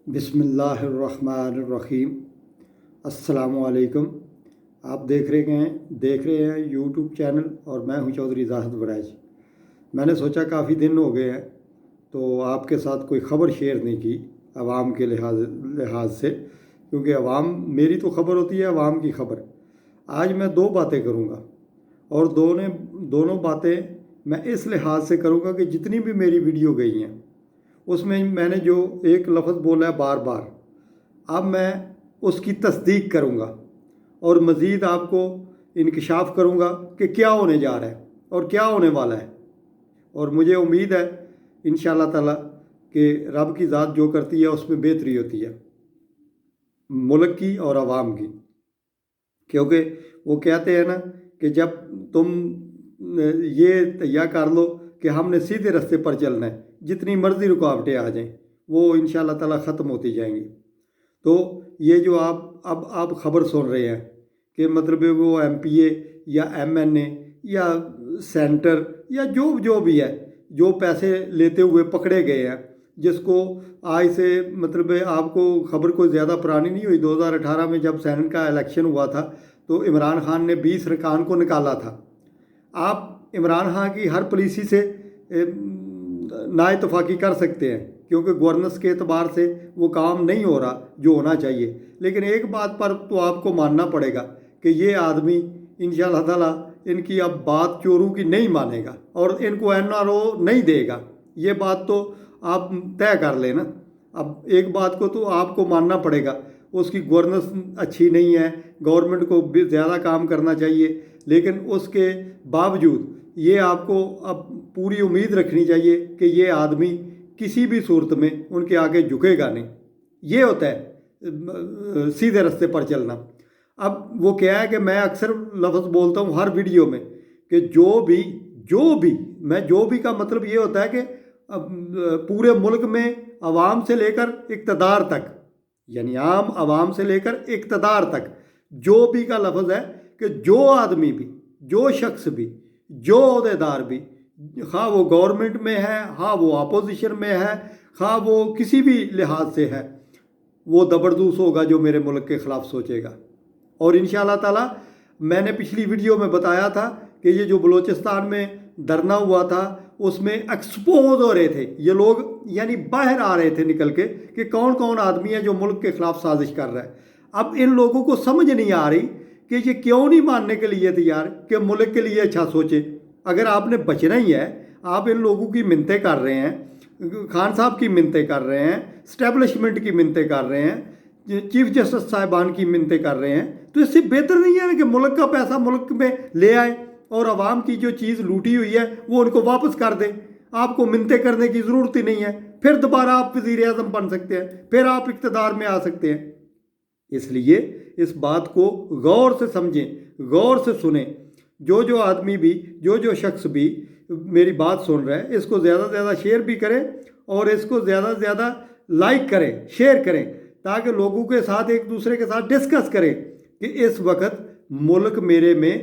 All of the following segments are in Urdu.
بسم اللہ الرحمن الرحیم۔ السلام علیکم۔ آپ دیکھ رہے ہیں یوٹیوب چینل اور میں ہوں چودھری زاہد وڑیچ۔ میں نے سوچا کافی دن ہو گئے ہیں تو آپ کے ساتھ کوئی خبر شیئر نہیں کی عوام کے لحاظ سے، کیونکہ عوام میری تو خبر ہوتی ہے، عوام کی خبر۔ آج میں دو باتیں کروں گا اور دونوں باتیں میں اس لحاظ سے کروں گا کہ جتنی بھی میری ویڈیو گئی ہیں اس میں نے جو ایک لفظ بولا ہے بار بار، اب میں اس کی تصدیق کروں گا اور مزید آپ کو انکشاف کروں گا کہ کیا ہونے جا رہا ہے اور کیا ہونے والا ہے۔ اور مجھے امید ہے انشاءاللہ تعالی کہ رب کی ذات جو کرتی ہے اس میں بہتری ہوتی ہے ملک کی اور عوام کی، کیونکہ وہ کہتے ہیں نا کہ جب تم یہ تیار کر لو کہ ہم نے سیدھے راستے پر چلنا ہے، جتنی مرضی رکاوٹیں آ جائیں وہ انشاءاللہ تعالی ختم ہوتی جائیں گی۔ تو یہ جو آپ خبر سن رہے ہیں کہ مطلب وہ ایم پی اے یا ایم این اے یا سینٹر یا جو بھی ہے، جو پیسے لیتے ہوئے پکڑے گئے ہیں، جس کو آج سے مطلب آپ کو خبر کوئی زیادہ پرانی نہیں ہوئی، 2018 میں جب سینٹ کا الیکشن ہوا تھا تو عمران خان نے 20 رکان کو نکالا تھا۔ آپ عمران خان کی ہر پالیسی سے نا اتفاقی کر سکتے ہیں کیونکہ گورننس کے اعتبار سے وہ کام نہیں ہو رہا جو ہونا چاہیے، لیکن ایک بات پر تو آپ کو ماننا پڑے گا کہ یہ آدمی انشاءاللہ تعالیٰ ان کی اب بات چوروں کی نہیں مانے گا اور ان کو این آر او نہیں دے گا۔ یہ بات تو آپ طے کر لیں نا۔ اب ایک بات کو تو آپ کو ماننا پڑے گا، اس کی گورننس اچھی نہیں ہے، گورنمنٹ کو بھی زیادہ کام کرنا چاہیے، لیکن اس کے باوجود یہ آپ کو اب پوری امید رکھنی چاہیے کہ یہ آدمی کسی بھی صورت میں ان کے آگے جھکے گا نہیں۔ یہ ہوتا ہے سیدھے راستے پر چلنا۔ اب وہ کیا ہے کہ میں اکثر لفظ بولتا ہوں ہر ویڈیو میں کہ جو بھی کا مطلب یہ ہوتا ہے کہ پورے ملک میں عوام سے لے کر اقتدار تک، یعنی عام عوام سے لے کر اقتدار تک جو بھی کا لفظ ہے کہ جو آدمی بھی، جو شخص بھی، جو عہدیدار بھی، خواہ وہ گورنمنٹ میں ہے، خواہ وہ اپوزیشن میں ہے، خواہ وہ کسی بھی لحاظ سے ہے، وہ زبردست ہوگا جو میرے ملک کے خلاف سوچے گا۔ اور انشاءاللہ تعالی میں نے پچھلی ویڈیو میں بتایا تھا کہ یہ جو بلوچستان میں دھرنا ہوا تھا اس میں ایکسپوز ہو رہے تھے یہ لوگ، یعنی باہر آ رہے تھے نکل کے کہ کون کون آدمی ہے جو ملک کے خلاف سازش کر رہا ہے۔ اب ان لوگوں کو سمجھ نہیں آ رہی کہ یہ کیوں نہیں ماننے کے لیے تیار کہ ملک کے لیے اچھا سوچے۔ اگر آپ نے بچنا ہی ہے، آپ ان لوگوں کی منتیں کر رہے ہیں، خان صاحب کی منتیں کر رہے ہیں، اسٹیبلشمنٹ کی منتیں کر رہے ہیں، چیف جسٹس صاحبان کی منتیں کر رہے ہیں، تو اس سے بہتر نہیں ہے کہ ملک کا پیسہ ملک میں لے آئے اور عوام کی جو چیز لوٹی ہوئی ہے وہ ان کو واپس کر دیں۔ آپ کو منتیں کرنے کی ضرورت ہی نہیں ہے، پھر دوبارہ آپ وزیر اعظم بن سکتے ہیں، پھر آپ اقتدار میں آ سکتے ہیں۔ اس لیے اس بات کو غور سے سمجھیں، غور سے سنیں۔ جو آدمی بھی، جو شخص بھی میری بات سن رہا ہے اس کو زیادہ سے زیادہ شیئر بھی کریں اور اس کو زیادہ سے زیادہ لائک کریں، شیئر کریں، تاکہ لوگوں کے ساتھ ایک دوسرے کے ساتھ ڈسکس کریں کہ اس وقت ملک میرے میں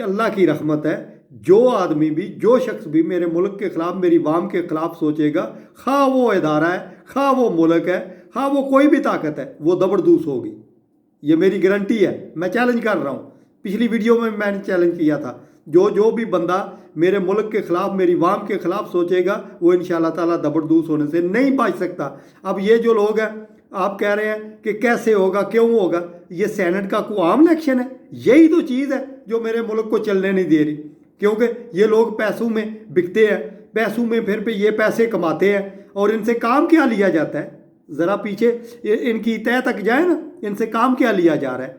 اللہ کی رحمت ہے۔ جو آدمی بھی، جو شخص بھی میرے ملک کے خلاف، میری عوام کے خلاف سوچے گا، خواہ وہ ادارہ ہے، خواہ وہ ملک ہے، خواہ وہ کوئی بھی طاقت ہے، وہ زبردست ہوگی۔ یہ میری گارنٹی ہے، میں چیلنج کر رہا ہوں۔ پچھلی ویڈیو میں نے چیلنج کیا تھا، جو بھی بندہ میرے ملک کے خلاف، میری عوام کے خلاف سوچے گا وہ انشاءاللہ تعالیٰ زبردست ہونے سے نہیں بچ سکتا۔ اب یہ جو لوگ ہیں آپ کہہ رہے ہیں کہ کیسے ہوگا، کیوں ہوگا، یہ سینٹ کا کوئی عام الیکشن ہے؟ یہی تو چیز ہے جو میرے ملک کو چلنے نہیں دے رہی، کیونکہ یہ لوگ پیسوں میں بکتے ہیں، پیسوں میں پھر یہ پیسے کماتے ہیں اور ان سے کام کیا لیا جاتا ہے؟ ذرا پیچھے ان کی تہہ تک جائے نا، ان سے کام کیا لیا جا رہا ہے؟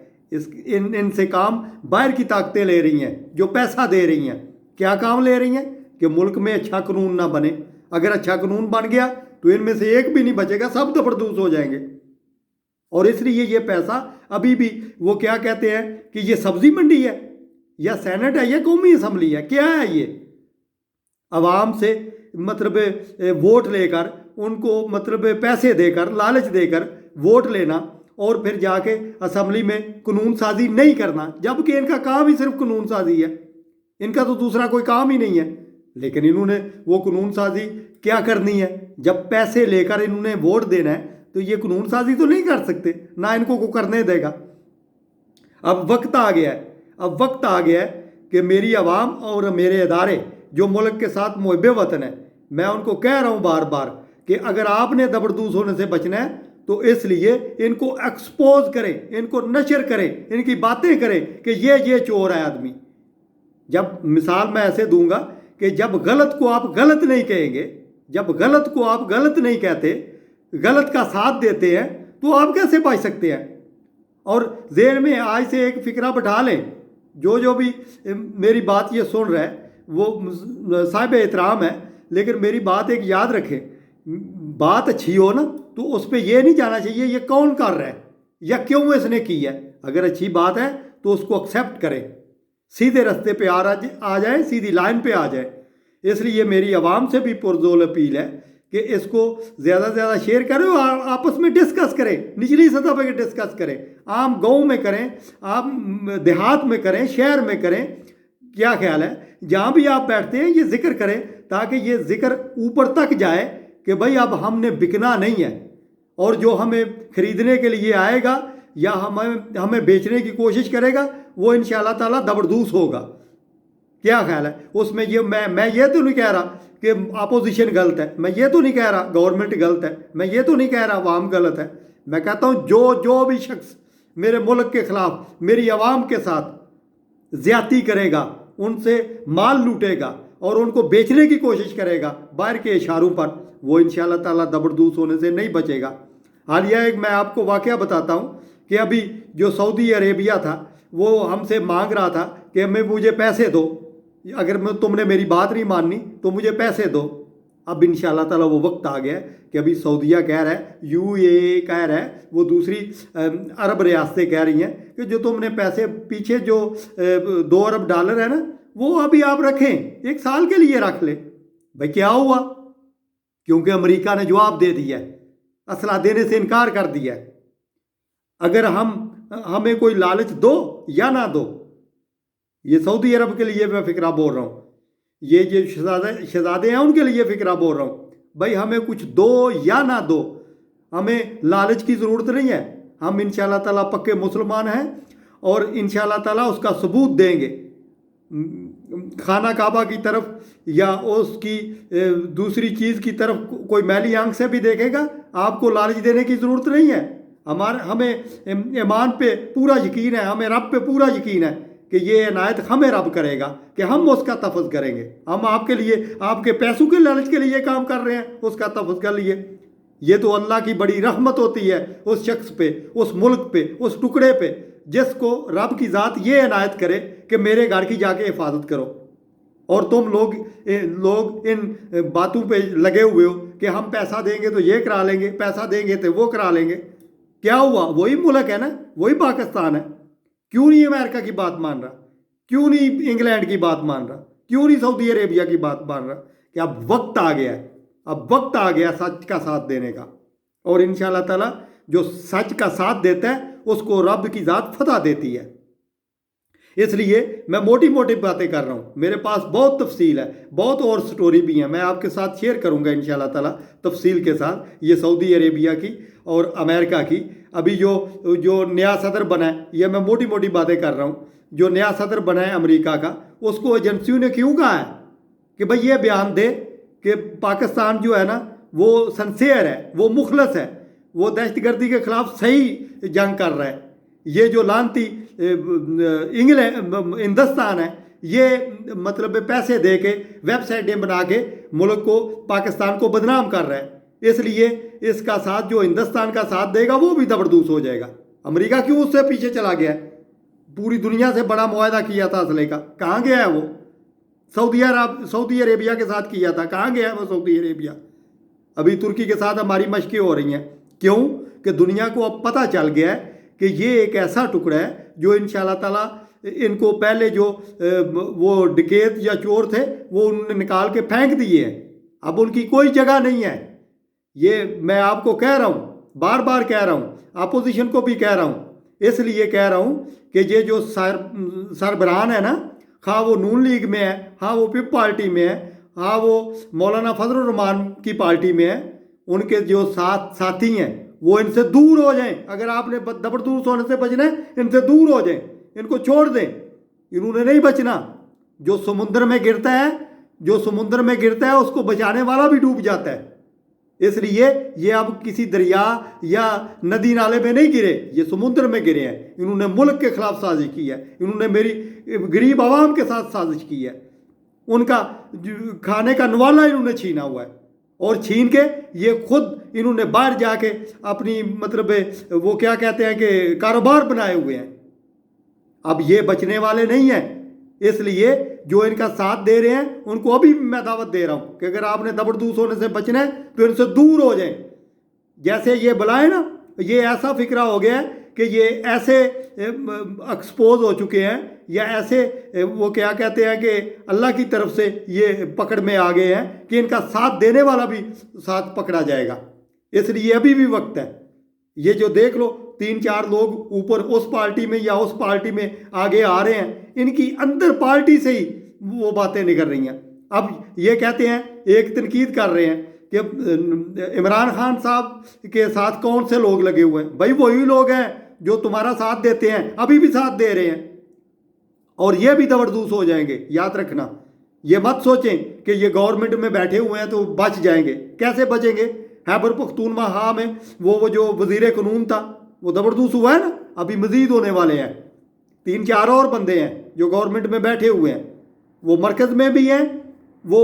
ان سے کام باہر کی طاقتیں لے رہی ہیں جو پیسہ دے رہی ہیں۔ کیا کام لے رہی ہیں؟ کہ ملک میں اچھا قانون نہ بنے۔ اگر اچھا قانون بن گیا تو ان میں سے ایک بھی نہیں بچے گا، سب زبردست ہو جائیں گے۔ اور اس لیے یہ پیسہ ابھی بھی وہ کیا کہتے ہیں کہ یہ سبزی منڈی ہے یا سینٹ ہے یا قومی اسمبلی ہے، کیا ہے یہ؟ عوام سے مطلب ووٹ لے کر، ان کو مطلب پیسے دے کر، لالچ دے کر ووٹ لینا اور پھر جا کے اسمبلی میں قانون سازی نہیں کرنا، جبکہ ان کا کام ہی صرف قانون سازی ہے، ان کا تو دوسرا کوئی کام ہی نہیں ہے۔ لیکن انہوں نے وہ قانون سازی کیا کرنی ہے؟ جب پیسے لے کر انہوں نے ووٹ دینا ہے تو یہ قانون سازی تو نہیں کر سکتے، نہ ان کو کرنے دے گا۔ اب وقت آ گیا ہے کہ میری عوام اور میرے ادارے جو ملک کے ساتھ محب وطن ہیں، میں ان کو کہہ رہا ہوں بار بار کہ اگر آپ نے زبردوز ہونے سے بچنا ہے تو اس لیے ان کو ایکسپوز کریں، ان کو نشر کریں، ان کی باتیں کریں کہ یہ چور ہے آدمی۔ جب مثال میں ایسے دوں گا کہ جب غلط کو آپ غلط نہیں کہیں گے، جب غلط کو آپ غلط نہیں کہتے، غلط کا ساتھ دیتے ہیں، تو آپ کیسے بچ سکتے ہیں؟ اور ذہن میں آج سے ایک فکرہ بٹھا لیں، جو بھی میری بات یہ سن رہا ہے وہ صاحب احترام ہے، لیکن میری بات ایک یاد رکھیں، بات اچھی ہو نا تو اس پہ یہ نہیں جانا چاہیے یہ کون کر رہا ہے یا کیوں اس نے کی ہے۔ اگر اچھی بات ہے تو اس کو ایکسیپٹ کریں، سیدھے رستے پہ آ جائیں، سیدھی لائن پہ آ جائیں۔ اس لیے میری عوام سے بھی پرزور اپیل ہے کہ اس کو زیادہ سے زیادہ شیئر کریں اور آپس میں ڈسکس کریں، نچلی سطح پہ ڈسکس کریں، عام گاؤں میں کریں، آپ دیہات میں کریں، شہر میں کریں۔ کیا خیال ہے جہاں بھی آپ بیٹھتے ہیں یہ ذکر کریں تاکہ یہ ذکر اوپر تک جائے کہ بھائی اب ہم نے بکنا نہیں ہے، اور جو ہمیں خریدنے کے لیے آئے گا یا ہمیں بیچنے کی کوشش کرے گا وہ انشاءاللہ تعالیٰ زبردوز ہوگا۔ کیا خیال ہے اس میں؟ میں یہ تو نہیں کہہ رہا کہ اپوزیشن غلط ہے، میں یہ تو نہیں کہہ رہا گورنمنٹ غلط ہے، میں یہ تو نہیں کہہ رہا عوام غلط ہے۔ میں کہتا ہوں جو بھی شخص میرے ملک کے خلاف میری عوام کے ساتھ زیادتی کرے گا، ان سے مال لوٹے گا اور ان کو بیچنے کی کوشش کرے گا باہر کے اشاروں پر، وہ انشاءاللہ تعالیٰ زبردوز ہونے سے نہیں بچے گا۔ حالیہ ایک میں آپ کو واقعہ بتاتا ہوں کہ ابھی جو سعودی عربیہ تھا وہ ہم سے مانگ رہا تھا کہ مجھے پیسے دو، اگر تم نے میری بات نہیں ماننی تو مجھے پیسے دو۔ اب انشاءاللہ تعالیٰ وہ وقت آ گیا ہے کہ ابھی سعودیہ کہہ رہا ہے، UAE کہہ رہا ہے، وہ دوسری عرب ریاستیں کہہ رہی ہیں کہ جو تم نے پیسے پیچھے جو $2 ارب ہے نا وہ ابھی آپ رکھیں، 1 سال کے لیے رکھ لیں۔ بھائی کیا ہوا؟ کیونکہ امریکہ نے جواب دے دیا ہے، اسلحہ دینے سے انکار کر دیا ہے۔ اگر ہمیں کوئی لالچ دو یا نہ دو، یہ سعودی عرب کے لیے میں فکرہ بول رہا ہوں، یہ جو شہزادے ہیں ان کے لیے فکرہ بول رہا ہوں، بھائی ہمیں کچھ دو یا نہ دو، ہمیں لالچ کی ضرورت نہیں ہے۔ ہم انشاءاللہ تعالیٰ پکے مسلمان ہیں اور انشاءاللہ تعالیٰ اس کا ثبوت دیں گے۔ خانہ کعبہ کی طرف یا اس کی دوسری چیز کی طرف کوئی میلی آنکھ سے بھی دیکھے گا، آپ کو لالچ دینے کی ضرورت نہیں ہے۔ ہمیں ایمان پہ پورا یقین ہے، ہمیں رب پہ پورا یقین ہے کہ یہ عنایت ہمیں رب کرے گا کہ ہم اس کا تفظ کریں گے۔ ہم آپ کے لیے، آپ کے پیسوں کے لالچ کے لیے کام کر رہے ہیں، اس کا تفظ کر لیے۔ یہ تو اللہ کی بڑی رحمت ہوتی ہے اس شخص پہ، اس ملک پہ، اس ٹکڑے پہ جس کو رب کی ذات یہ عنایت کرے کہ میرے گھر کی جا کے حفاظت کرو، اور تم لوگ ان باتوں پہ لگے ہوئے ہو کہ ہم پیسہ دیں گے تو یہ کرا لیں گے، پیسہ دیں گے تو وہ کرا لیں گے۔ کیا ہوا؟ وہی ملک ہے نا، وہی پاکستان ہے۔ کیوں نہیں امریکہ کی بات مان رہا؟ کیوں نہیں انگلینڈ کی بات مان رہا؟ کیوں نہیں سعودی عربیہ کی بات مان رہا؟ کہ اب وقت آ گیا ہے، اب وقت آ گیا سچ کا ساتھ دینے کا، اور انشاءاللہ تعالیٰ جو سچ کا ساتھ دیتا ہے اس کو رب کی ذات فتح دیتی ہے۔ اس لیے میں موٹی موٹی باتیں کر رہا ہوں، میرے پاس بہت تفصیل ہے، بہت اور سٹوری بھی ہیں، میں آپ کے ساتھ شیئر کروں گا انشاءاللہ تعالیٰ تفصیل کے ساتھ، یہ سعودی عربیہ کی اور امریکہ کی۔ ابھی جو نیا صدر بنا ہے، یہ میں موٹی موٹی باتیں کر رہا ہوں، جو نیا صدر بنا ہے امریکہ کا، اس کو ایجنسیوں نے کیوں کہا ہے کہ بھئی یہ بیان دے کہ پاکستان جو ہے نا وہ سنسیئر ہے، وہ مخلص ہے، وہ دہشت گردی کے خلاف صحیح جنگ کر رہا ہے۔ یہ جو لانتی ہندوستان ہے، یہ مطلب پیسے دے کے ویب سائٹیں بنا کے ملک کو، پاکستان کو بدنام کر رہا ہے۔ اس لیے اس کا ساتھ جو ہندوستان کا ساتھ دے گا وہ بھی زبردوز ہو جائے گا۔ امریکہ کیوں اس سے پیچھے چلا گیا ہے؟ پوری دنیا سے بڑا معاہدہ کیا تھا اسلحے کا، کہاں گیا ہے وہ؟ سعودی عربیہ کے ساتھ کیا تھا، کہاں گیا ہے وہ سعودی عربیہ؟ ابھی ترکی کے ساتھ ہماری مشقیں ہو رہی ہیں، کیوں کہ دنیا کو اب پتہ چل گیا ہے کہ یہ ایک ایسا ٹکڑا ہے جو انشاءاللہ تعالیٰ ان کو پہلے جو وہ ڈکیت یا چور تھے وہ انہوں نے نکال کے پھینک دیے ہیں، اب ان کی کوئی جگہ نہیں ہے۔ یہ میں آپ کو کہہ رہا ہوں، بار بار کہہ رہا ہوں، اپوزیشن کو بھی کہہ رہا ہوں، اس لیے کہہ رہا ہوں کہ یہ جو سربراہان ہے نا، خواہ وہ نون لیگ میں ہے، ہاں وہ پپ پارٹی میں ہے، ہاں وہ مولانا فضل الرحمان کی پارٹی میں ہے، ان کے جو ساتھی ہیں وہ ان سے دور ہو جائیں. اگر آپ نے زبردست ہونے سے بچنا ہے ان سے دور ہو جائیں, ان کو چھوڑ دیں. انہوں نے نہیں بچنا. جو سمندر میں گرتا ہے اس کو بچانے والا بھی ڈوب جاتا ہے. اس لیے یہ اب کسی دریا یا ندی نالے میں نہیں گرے, یہ سمندر میں گرے ہیں. انہوں نے ملک کے خلاف سازش کی ہے, انہوں نے میری غریب عوام کے ساتھ سازش کی ہے. ان کا کھانے کا نوالا انہوں نے چھینا ہوا ہے, اور چھین کے یہ خود انہوں نے باہر جا کے اپنی مطلب وہ کیا کہتے ہیں کہ کاروبار بنائے ہوئے ہیں. اب یہ بچنے والے نہیں ہیں. اس لیے جو ان کا ساتھ دے رہے ہیں ان کو ابھی میں دعوت دے رہا ہوں کہ اگر آپ نے زبردست ہونے سے بچنا ہے تو ان سے دور ہو جائیں. جیسے یہ بلائیں نا, یہ ایسا فکرہ ہو گیا ہے کہ یہ ایسے ایکسپوز ہو چکے ہیں یا ایسے وہ کیا کہتے ہیں کہ اللہ کی طرف سے یہ پکڑ میں آ گئے ہیں کہ ان کا ساتھ دینے والا بھی ساتھ پکڑا جائے گا. اس لیے ابھی بھی وقت ہے. یہ جو دیکھ لو 3-4 لوگ اوپر اس پارٹی میں یا اس پارٹی میں آگے آ رہے ہیں, ان کی اندر پارٹی سے ہی وہ باتیں نکل رہی ہیں. اب یہ کہتے ہیں, ایک تنقید کر رہے ہیں کہ عمران خان صاحب کے ساتھ کون سے لوگ لگے ہوئے ہیں. بھائی وہی لوگ ہیں جو تمہارا ساتھ دیتے ہیں, ابھی بھی ساتھ دے رہے ہیں, اور یہ بھی زبردست ہو جائیں گے. یاد رکھنا, یہ مت سوچیں کہ یہ گورنمنٹ میں بیٹھے ہوئے ہیں تو بچ جائیں گے. کیسے بچیں گے؟ خیبر پختونخوا میں وہ جو وزیر قانون تھا وہ زبردست ہوا ہے نا, ابھی مزید ہونے والے ہیں. 3-4 اور بندے ہیں جو گورنمنٹ میں بیٹھے ہوئے ہیں, وہ مرکز میں بھی ہیں, وہ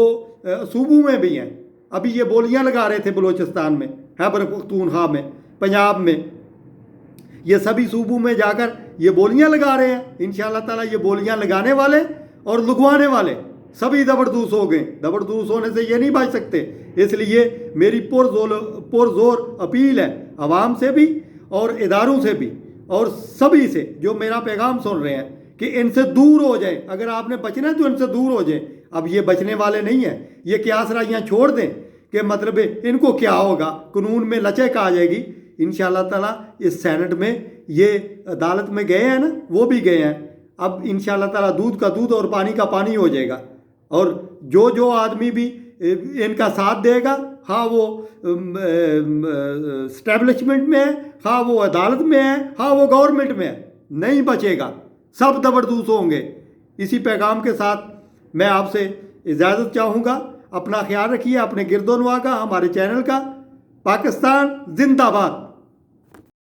صوبوں میں بھی ہیں. ابھی یہ بولیاں لگا رہے تھے بلوچستان میں, خیبر پختونخوا میں, پنجاب میں, یہ سبھی صوبوں میں جا کر یہ بولیاں لگا رہے ہیں. انشاءاللہ تعالیٰ یہ بولیاں لگانے والے اور لگوانے والے سبھی زبردست ہو گئے. زبردست ہونے سے یہ نہیں بچ سکتے. اس لیے میری پرزور اپیل ہے عوام سے بھی اور اداروں سے بھی اور سبھی سے جو میرا پیغام سن رہے ہیں کہ ان سے دور ہو جائیں. اگر آپ نے بچنا ہے تو ان سے دور ہو جائیں. اب یہ بچنے والے نہیں ہیں. یہ قیاس رائیاں چھوڑ دیں کہ مطلب ان کو کیا ہوگا, قانون میں لچک آ جائے گی. انشاءاللہ تعالیٰ اس سینٹ میں یہ عدالت میں گئے ہیں نا, وہ بھی گئے ہیں. اب انشاءاللہ تعالیٰ دودھ کا دودھ اور پانی کا پانی ہو جائے گا. اور جو آدمی بھی ان کا ساتھ دے گا, ہاں وہ اسٹیبلشمنٹ میں ہے, ہاں وہ عدالت میں ہے, ہاں وہ گورنمنٹ میں ہے, نہیں بچے گا. سب زبردست ہوں گے. اسی پیغام کے ساتھ میں آپ سے اجازت چاہوں گا. اپنا خیال رکھیے, اپنے گرد و نواح کا, ہمارے چینل کا. پاکستان زندہ باد.